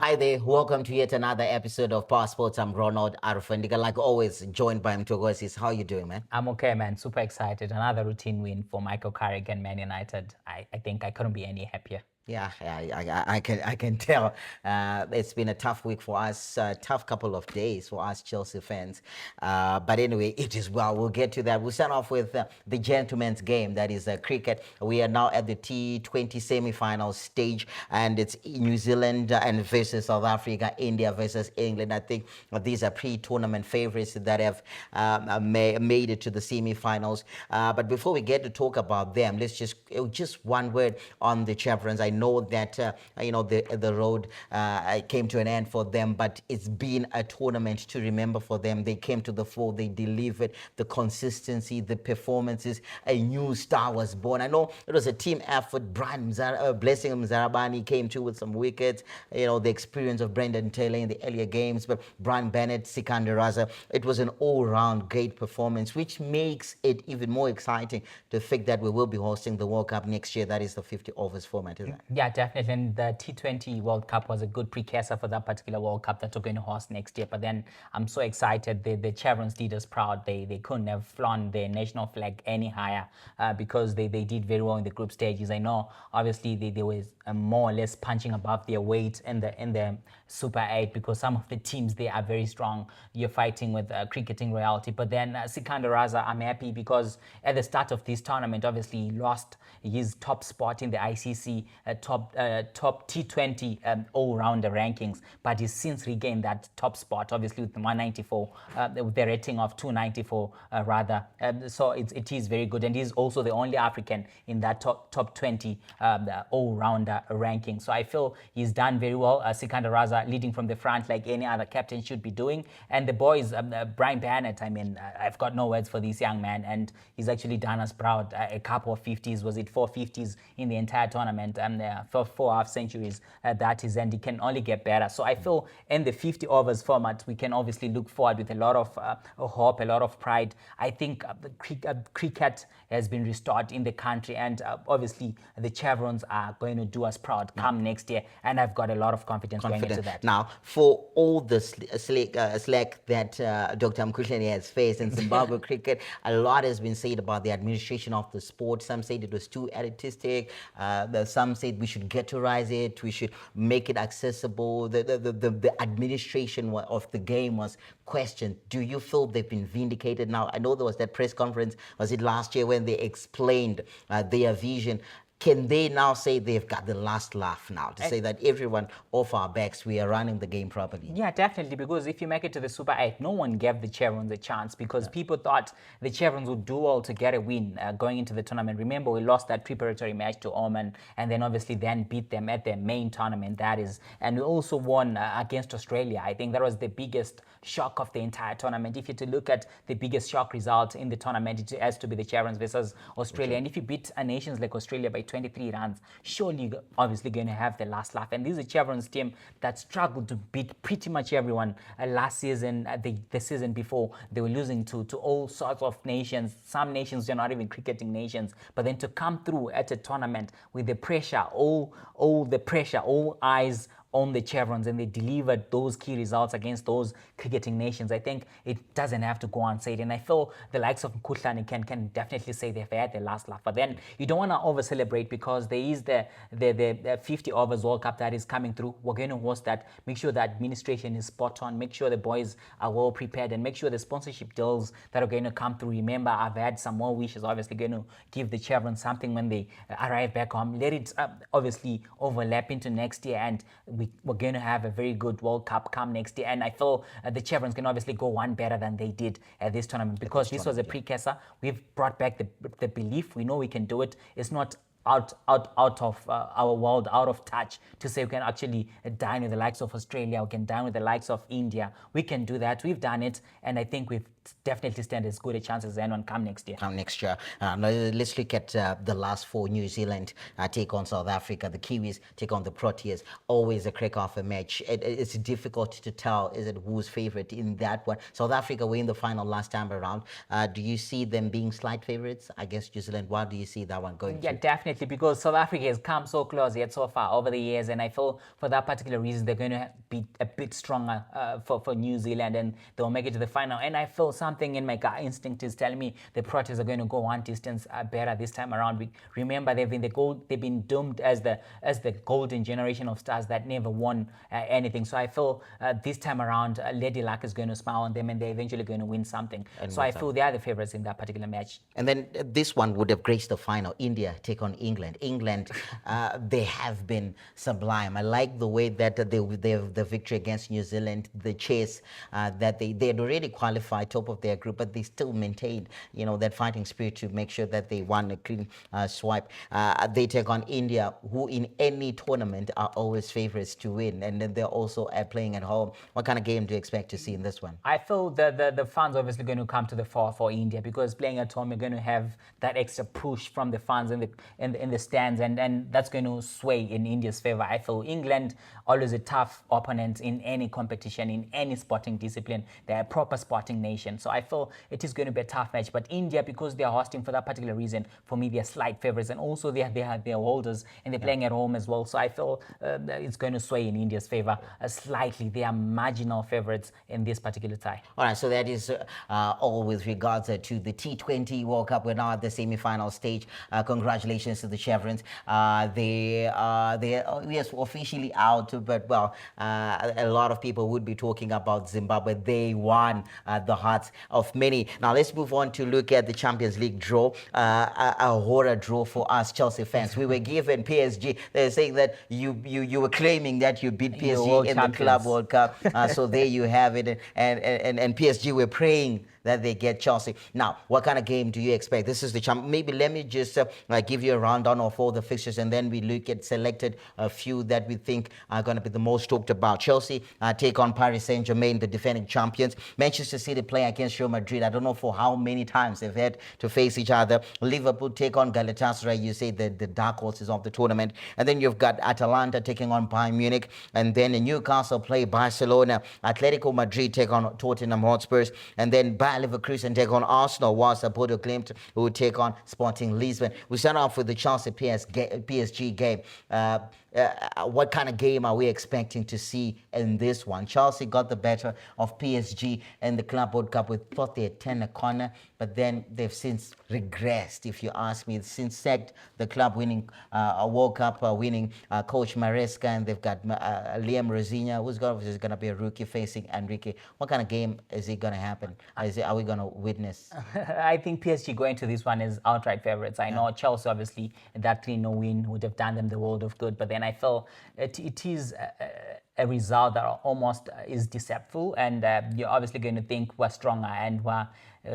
Hi there, welcome to yet another episode of Power Sports. I'm Ronald Arufendiga, like always, joined by Mtogosis. How you doing, man? I'm okay, man. Super excited. Another routine win for Michael Carrick and Man United. I think I couldn't be any happier. Yeah, I can tell. It's been a tough week for us, tough couple of days for us Chelsea fans. But anyway, it is well. We'll get to that. We'll start off with the gentleman's game, that is cricket. We are now at the T20 semi-final stage, and it's New Zealand and versus South Africa, India versus England. I think these are pre-tournament favorites that have made it to the semi-finals. But before we get to talk about them, let's just one word on the chaperons. I know that the road came to an end for them, but it's been a tournament to remember for them. They came to the fore, they delivered the consistency, the performances. A new star was born. I know it was a team effort. Blessing Mzarabani came through with some wickets. The experience of Brendan Taylor in the earlier games, but Brian Bennett, Sikandar Raza. It was an all-round great performance, which makes it even more exciting to think that we will be hosting the World Cup next year. That is the 50 overs format, isn't it? Yeah, definitely. And the T20 World Cup was a good precursor for that particular World Cup that we're going to host next year. But then I'm so excited. The Chevrons did us proud. They couldn't have flown their national flag any higher because they did very well in the group stages. I know, obviously, they were more or less punching above their weight in the Super 8 because some of the teams, they are very strong. You're fighting with cricketing royalty. But then Sikandar Raza, I'm happy because at the start of this tournament, obviously, he lost his top spot in the ICC top T20 all-rounder rankings, but he's since regained that top spot, obviously with the 194, with the rating of 294 rather. So it is very good, and he's also the only African in that top 20 all-rounder ranking. So I feel he's done very well. Sikandar Raza leading from the front like any other captain should be doing, and the boys, Brian Bennett. I mean, I've got no words for this young man, and he's actually done us proud. A couple of 50s, was it 4 50s in the entire tournament? For 4 half centuries, that is, and it can only get better. So I feel in the 50 overs format, we can obviously look forward with a lot of hope, a lot of pride. I think cricket has been restored in the country, and obviously the Chevrons are going to do us proud come next year, and I've got a lot of confidence going into that. Now, for all the slack that Dr. Mkhuhleni has faced in Zimbabwe cricket, a lot has been said about the administration of the sport. Some said it was too elitistic. Some said we should ghettoize it. We should make it accessible. The administration of the game was questioned. Do you feel they've been vindicated now? I know there was that press conference, was it last year, when they explained their vision. Can they now say they've got the last laugh now to say that everyone off our backs, we are running the game properly? Yeah, definitely, because if you make it to the Super 8, no one gave the Chevrons a chance because people thought the Chevrons would do well to get a win going into the tournament. Remember, we lost that preparatory match to Oman and then obviously then beat them at their main tournament, that is. And we also won against Australia. I think that was the biggest shock of the entire tournament. If you to look at the biggest shock result in the tournament, it has to be the Chevrons versus Australia. And if you beat nations like Australia by 23 runs, surely you're obviously going to have the last laugh. And this is a Chevrons team that struggled to beat pretty much everyone last season, the season before. They were losing to all sorts of nations. Some nations, they're not even cricketing nations. But then to come through at a tournament with the pressure, all the pressure, all eyes on the Chevrons, and they delivered those key results against those cricketing nations. I think it doesn't have to go unsaid, and I feel the likes of Mkhuhleni can definitely say they've had their last laugh. But then you don't want to over-celebrate because there is the 50 overs World Cup that is coming through. We're going to host that. Make sure the administration is spot on. Make sure the boys are well prepared, and make sure the sponsorship deals that are going to come through. Remember, I've had some more wishes, obviously going to give the Chevrons something when they arrive back home. Let it obviously overlap into next year, and we're going to have a very good World Cup come next year. And I feel the Chevrons can obviously go one better than they did at this tournament because this was a precursor. We've brought back the belief. We know we can do it. It's not out of our world, out of touch to say we can actually dine with the likes of Australia, we can dine with the likes of India. We can do that. We've done it, and I think we've definitely stand as good a chance as anyone come next year. Next year. Now let's look at the last four. New Zealand take on South Africa. The Kiwis take on the Proteas. Always a crack off a match. It's difficult to tell, is it who's favorite in that one. South Africa were in the final last time around. Do you see them being slight favorites against New Zealand? Why do you see that one going Yeah, through? definitely, because South Africa has come so close yet so far over the years, and I feel for that particular reason they're going to be a bit stronger for New Zealand, and they'll make it to the final. And I feel something in my gut instinct is telling me the Proteas are going to go one distance better this time around. Remember, they've been doomed as the golden generation of stars that never won anything. So I feel this time around, Lady Luck is going to smile on them, and they're eventually going to win something. So I feel they are the favorites in that particular match. And then this one would have graced the final. India take on England. England, they have been sublime. I like the way that the victory against New Zealand, the chase that they had already qualified top of their group, but they still maintained, that fighting spirit to make sure that they won a clean swipe. They take on India, who in any tournament are always favorites to win, and then they're also playing at home. What kind of game do you expect to see in this one? I feel the fans obviously going to come to the fore for India, because playing at home, you're going to have that extra push from the fans in the stands, and that's going to sway in India's favor. I feel England, always a tough opponent in any competition, in any sporting discipline. They're a proper sporting nation. So I feel it is going to be a tough match. But India, because they're hosting for that particular reason, for me, they're slight favorites. And also they are their holders, and they're playing at home as well. So I feel it's going to sway in India's favor slightly. They are marginal favorites in this particular tie. All right, so that is all with regards to the T20 World Cup. We're now at the semi-final stage. Congratulations to the Chevrons. They yes, officially out, but well, a lot of people would be talking about Zimbabwe. They won the hearts of many. Now let's move on to look at the Champions League draw. A horror draw for us Chelsea fans. We were given PSG. They're saying that you were claiming that you beat PSG in the Club World Cup. So there you have it. And PSG were praying that they get Chelsea. Now, what kind of game do you expect? This is the champ. Maybe let me just give you a rundown of all the fixtures, and then we look at selected a few that we think are going to be the most talked about. Chelsea take on Paris Saint-Germain, the defending champions. Manchester City play against Real Madrid. I don't know for how many times they've had to face each other. Liverpool take on Galatasaray. You say the dark horses of the tournament. And then you've got Atalanta taking on Bayern Munich. And then Newcastle play Barcelona. Atletico Madrid take on Tottenham Hotspurs. And then Bayer Leverkusen take on Arsenal, whilst Bodo Glimt will take on Sporting Lisbon. We start off with the Chelsea PSG game. What kind of game are we expecting to see in this one? Chelsea got the better of PSG in the Club World Cup. We thought they had turned a corner, but then they've since regressed, if you ask me. Since sacked the club winning World Cup winning coach Maresca, and they've got Liam Rosinya, who's going to be a rookie facing Enrique. What kind of game is it going to happen? Are we going to witness? I think PSG going to this one is outright favorites. I know Chelsea, obviously, that 3-0 win would have done them the world of good, but then I feel it is a result that almost is deceptive, and you're obviously going to think we're stronger and we're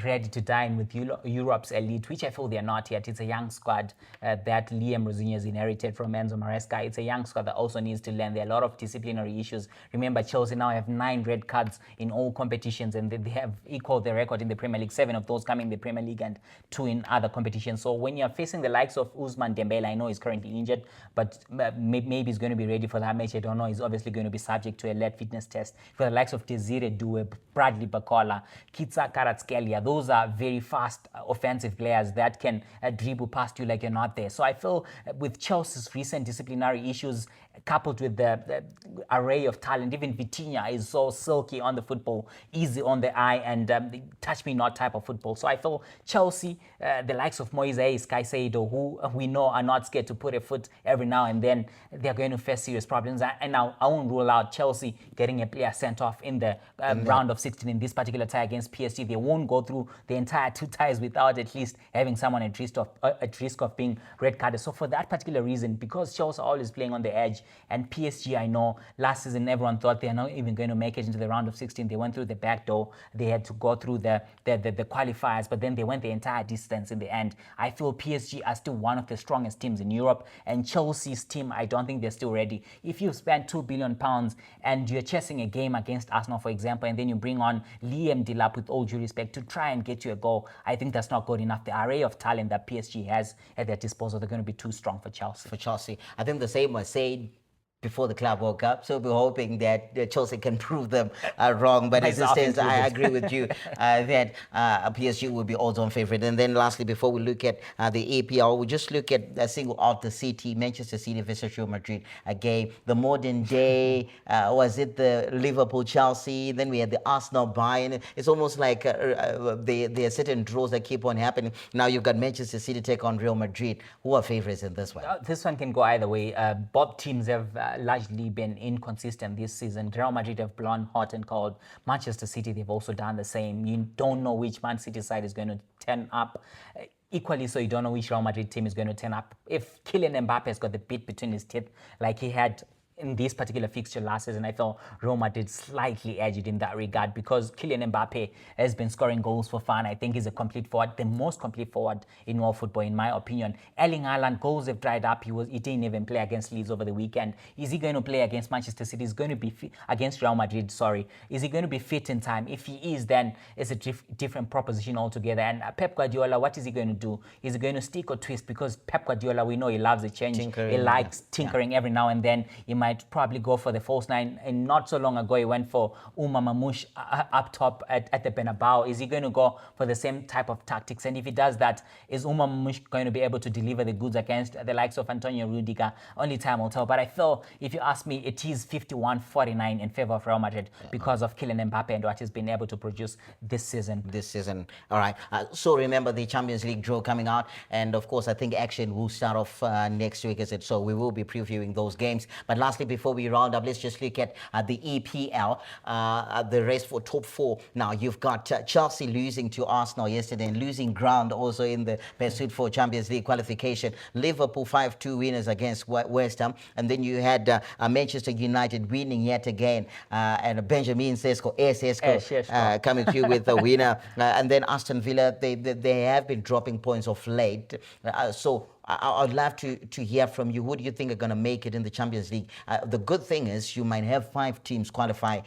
ready to dine with Europe's elite, which I feel they're not yet. It's a young squad that Liam Rosinya has inherited from Enzo Maresca. It's a young squad that also needs to learn. There are a lot of disciplinary issues. Remember, Chelsea now have 9 red cards in all competitions, and they have equaled the record in the Premier League, 7 of those coming in the Premier League and 2 in other competitions. So when you're facing the likes of Ousmane Dembele, I know he's currently injured, but maybe he's going to be ready for that match. I don't know. He's obviously going to be subject to a lead fitness test. For the likes of Desire Due, Bradley Bacola, Kitsa Karatskelia, those are very fast offensive players that can dribble past you like you're not there. So I feel with Chelsea's recent disciplinary issues, coupled with the array of talent, even Vitinha is so silky on the football, easy on the eye, and touch me not type of football. So I feel Chelsea, the likes of Moises Caicedo, who we know are not scared to put a foot every now and then, they're going to face serious problems. And now I won't rule out Chelsea getting a player sent off in the round of 16 in this particular tie against PSG. They won't go through the entire 2 ties without at least having someone at risk of being red carded. So for that particular reason, because Chelsea are always playing on the edge, And PSG, I know last season everyone thought they're not even going to make it into the round of 16. They went through the back door. They had to go through the qualifiers, but then they went the entire distance in the end. I feel PSG are still one of the strongest teams in Europe, and Chelsea's team, I don't think they're still ready. If you spend £2 billion and you're chasing a game against Arsenal, for example, and then you bring on Liam Delap, with all due respect, to try and get you a goal, I think that's not good enough. The array of talent that PSG has at their disposal, they're going to be too strong for Chelsea. I think the same was said before the club woke up, so we're hoping that Chelsea can prove them wrong. But as it stands, I agree with you that PSG will be odds-on favourite. And then lastly, before we look at the APL, we just look at single out the City, Manchester City versus Real Madrid, a game. The modern day, was it the Liverpool-Chelsea? Then we had the Arsenal-Bayern. It's almost like there are certain draws that keep on happening. Now you've got Manchester City take on Real Madrid. Who are favourites in this one? This one can go either way. Both teams have largely been inconsistent this season. Real Madrid have blown hot and cold. Manchester City, they've also done the same. You don't know which Man City side is going to turn up. Equally so, you don't know which Real Madrid team is going to turn up. If Kylian Mbappe has got the bit between his teeth, like he had in this particular fixture last season, I thought Real Madrid slightly edged in that regard, because Kylian Mbappe has been scoring goals for fun. I think he's a complete forward, the most complete forward in world football, in my opinion. Erling Haaland, goals have dried up. He didn't even play against Leeds over the weekend. Is he going to play against Manchester City? He's going to be against Real Madrid, sorry. Is he going to be fit in time? If he is, then it's a different proposition altogether. And Pep Guardiola, what is he going to do? Is he going to stick or twist? Because Pep Guardiola, we know he loves a change. He likes tinkering every now and then. He might probably go for the false nine, and not so long ago he went for Uma Mamouche up top at the Bernabeu. Is he going to go for the same type of tactics? And if he does that, is Uma Mamouche going to be able to deliver the goods against the likes of Antonio Rudiger? Only time will tell. But I feel, if you ask me, it is 51-49 in favour of Real Madrid because of Kylian Mbappe and what he's been able to produce this season. All right. So remember the Champions League draw coming out, and of course I think action will start off next week, is it? So we will be previewing those games. But lastly, before we round up, let's just look at the EPL, the race for top four. Now you've got Chelsea losing to Arsenal yesterday and losing ground also in the pursuit for Champions League qualification. Liverpool 5-2 winners against West Ham, and then you had Manchester United winning yet again, and Benjamin Sesko coming through with a winner, and then Aston Villa, they have been dropping points of late, so I'd love to hear from you. Who do you think are going to make it in the Champions League? The good thing is you might have 5 teams qualify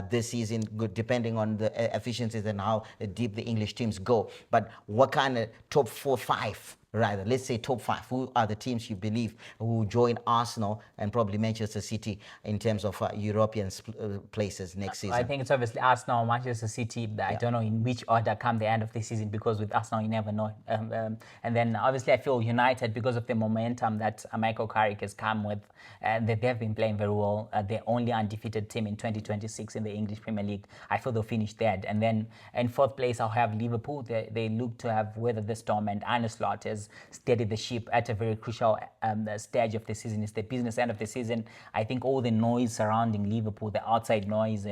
this season, depending on the efficiencies and how deep the English teams go. But what kind of top 4, 5? Rather, let's say top 5. Who are the teams you believe who join Arsenal and probably Manchester City in terms of European places next season? I think it's obviously Arsenal, Manchester City. I don't know in which order come the end of the season, because with Arsenal you never know. And then obviously I feel United, because of the momentum that Michael Carrick has come with, and that they've been playing very well. They're only undefeated team in 2026 in the English Premier League. I feel they'll finish third. And then in 4th place I'll have Liverpool. They look to have weathered the storm, and Arne Slot has steadied the ship at a very crucial stage of the season. It's the business end of the season. I think all the noise surrounding Liverpool, the outside noise,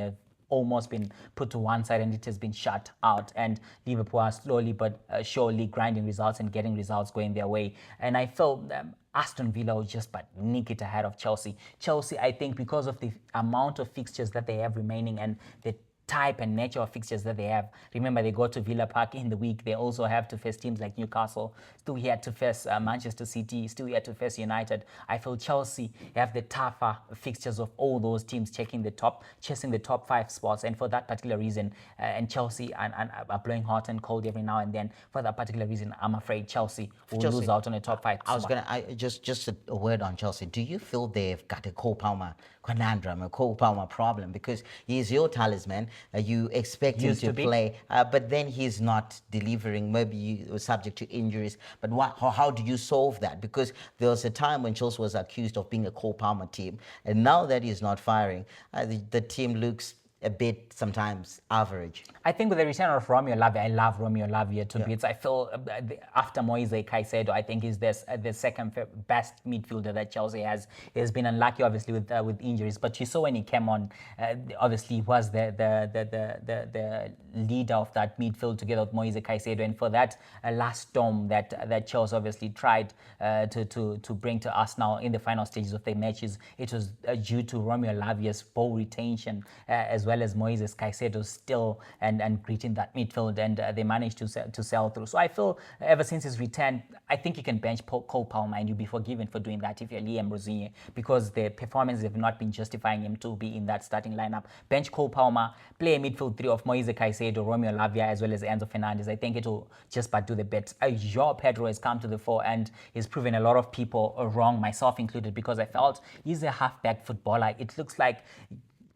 almost been put to one side and it has been shut out, and Liverpool are slowly but surely grinding results and getting results going their way. And I felt Aston Villa will just but nick it ahead of Chelsea. Chelsea, I think, because of the amount of fixtures that they have remaining and the type and nature of fixtures that they have. Remember, they go to Villa Park in the week. They also have to face teams like Newcastle. Still here to face Manchester City. Still here to face United. I feel Chelsea have the tougher fixtures of all those teams chasing the top 5 spots. And for that particular reason, and Chelsea are blowing hot and cold every now and then. For that particular reason, I'm afraid Chelsea will lose out on the top 5 spot. Just a word on Chelsea. Do you feel they've got a Cole Palmer conundrum, a Cole Palmer problem? Because he's your talisman. You expect him to play, but then he's not delivering. Maybe you were subject to injuries. But how do you solve that? Because there was a time when Chelsea was accused of being a Cole Palmer team, and now that he's not firing, the team looks a bit sometimes average. I think with the return of Romeo Lavia, I love Romeo Lavia to bits. I feel after Moise Caicedo, I think he's the second best midfielder that Chelsea has. He's been unlucky, obviously, with injuries, but you saw when he came on, obviously he was the leader of that midfield together with Moise Caicedo, and for that last storm that Chelsea obviously tried to bring to us now in the final stages of their matches, it was due to Romeo Lavia's ball retention as well as Moise Caicedo's still and greeting that midfield, and they managed to sell through. So I feel ever since his return, I think you can bench Cole Palmer and you'll be forgiven for doing that if you're Liam Rosigne, because the performances have not been justifying him to be in that starting lineup. Bench Cole Palmer, play a midfield three of Moise Caicedo, Romeo Lavia, as well as Enzo Fernandez. I think it will just about do the bit. João Pedro has come to the fore and he's proven a lot of people wrong, myself included, because I felt he's a halfback footballer. It looks like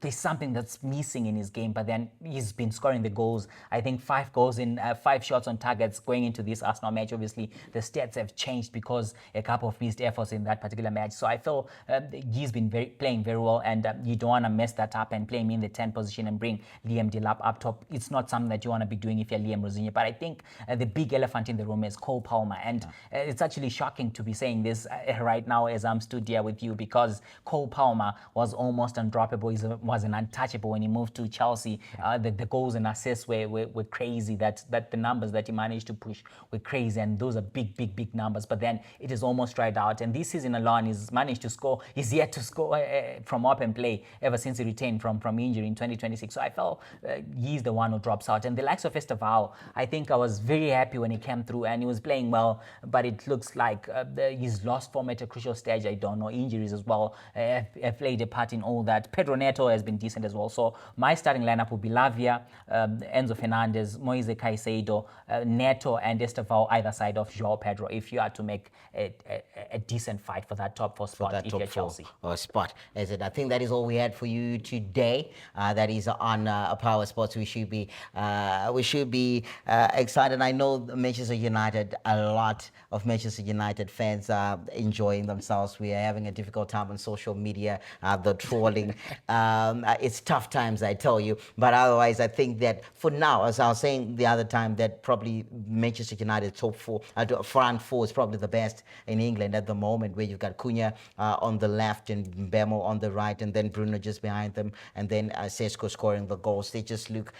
there's something that's missing in his game, but then he's been scoring the goals. I think 5 goals in 5 shots on targets going into this Arsenal match. Obviously, the stats have changed because a couple of missed efforts in that particular match. So I feel he's been playing very well, and you don't want to mess that up and play him in the 10 position and bring Liam Delap up top. It's not something that you want to be doing if you're Liam Rosigne. But I think the big elephant in the room is Cole Palmer, and it's actually shocking to be saying this right now as I'm stood here with you, because Cole Palmer was almost undroppable. He was an untouchable when he moved to Chelsea. The goals and assists were crazy. That the numbers that he managed to push were crazy, and those are big numbers. But then it is almost dried out. And this season alone, he's managed to score. He's yet to score from up and play ever since he returned from injury in 2026. So I felt he's the one who drops out. And the likes of Esteval, I think I was very happy when he came through and he was playing well. But it looks like he's lost form at a crucial stage. I don't know, injuries as well have played a part in all that. Pedro Neto has been decent as well. So my starting lineup would be Lavia, Enzo Fernandez, Moise Caicedo, Neto and Esteval either side of João Pedro, if you are to make a decent fight for that top 4 spot if you're Chelsea. Spot. Is it? I think that is all we had for you today. That is on Power Sports. We should be excited. I know Manchester United, a lot of Manchester United fans are enjoying themselves. We are having a difficult time on social media, the trolling. It's tough times, I tell you. But otherwise, I think that for now, as I was saying the other time, that probably Manchester United top 4, front 4 is probably the best in England at the moment, where you've got Cunha on the left and Mbemo on the right, and then Bruno just behind them, and then Sesko scoring the goals. They just look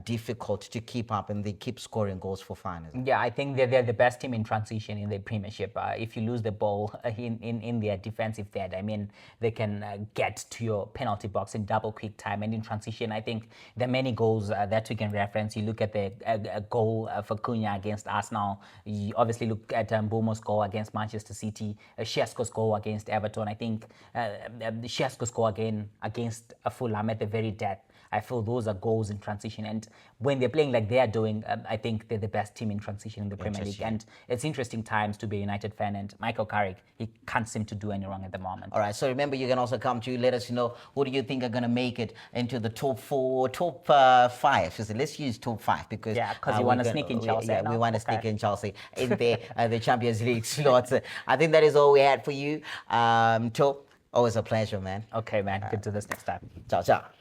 difficult to keep up, and they keep scoring goals for fun. Yeah, I think they're the best team in transition in the Premiership. If you lose the ball in their defensive third, I mean, they can get to your penalty box in double quick time, and in transition, I think there are many goals that we can reference. You look at the goal for Cunha against Arsenal. You obviously look at Mbumo's goal against Manchester City, Sesko's goal against Everton. I think Sesko's goal again against Fulham at the very death. I feel those are goals in transition, and when they're playing like they are doing, I think they're the best team in transition in the Premier League. And it's interesting times to be a United fan, and Michael Carrick, he can't seem to do any wrong at the moment. All right, so remember, you can also come to let us know who do you think are going to make it into the top 4, top 5. So let's use top 5 because you want to sneak in Chelsea. Yeah, we want to sneak in Chelsea in the Champions League slots. I think that is all we had for you. Top, always a pleasure, man. Okay, man. Good to this next time. Ciao, ciao.